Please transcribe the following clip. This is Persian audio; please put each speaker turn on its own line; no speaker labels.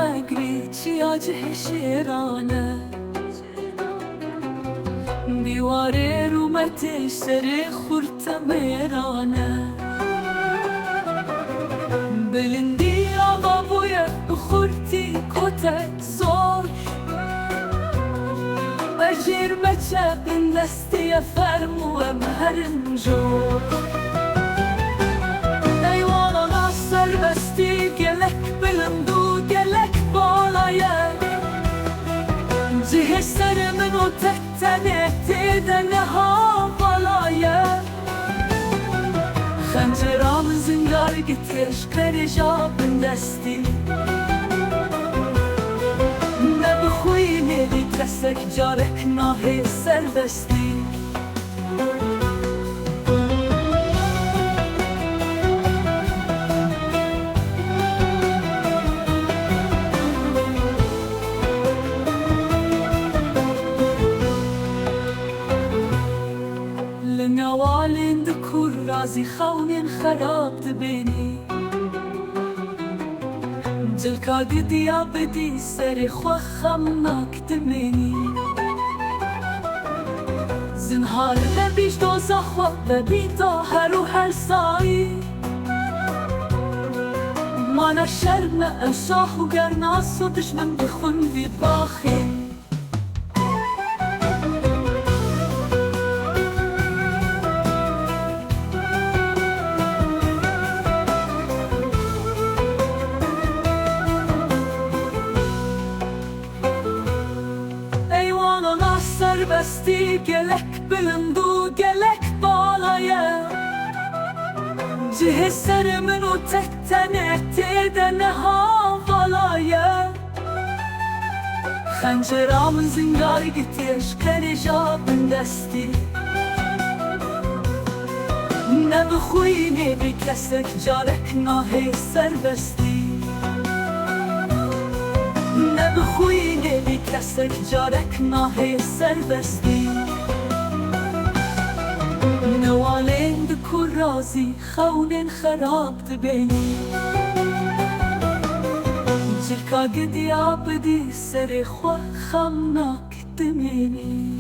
مگری چیا جه شیرانه دیواره رومت سر خورت میرانه بلندی آقا بوی خورتی کتک زور بجیر مچه بندستی فرمو مهرنجور ایوانا ناصر بستی گلک بلندو گلک بالایه جه سر منو تکتنه تیدنه ها بالایه خنجرام زنگار گتش کرجا بندستی نبخوی نیلی کسک جارک ناهی سربستی لنوالين دكور رازي خونين خراب تبيني جلكا قدي يا بدي سري خوخمناك تميني زنهار ببيش دوزخوا ببي طاهر وهر ساي مانا شرم اشاح وقرناس ودشمن بخون في باخي بستی گلک بلندو گلک بالایه جه سر منو تکتنه تیدنه ها بالایه خنجرام زنگار گتیش کرجا بندستی نبخوی نیبی کسک جارک ناهی سربستی نبخوی نیبی کسک جارک ناهی سربستی نوالین دکور رازی خونین خراب دبینی جلکا قدی آبدی سر خوا خمناک دمینی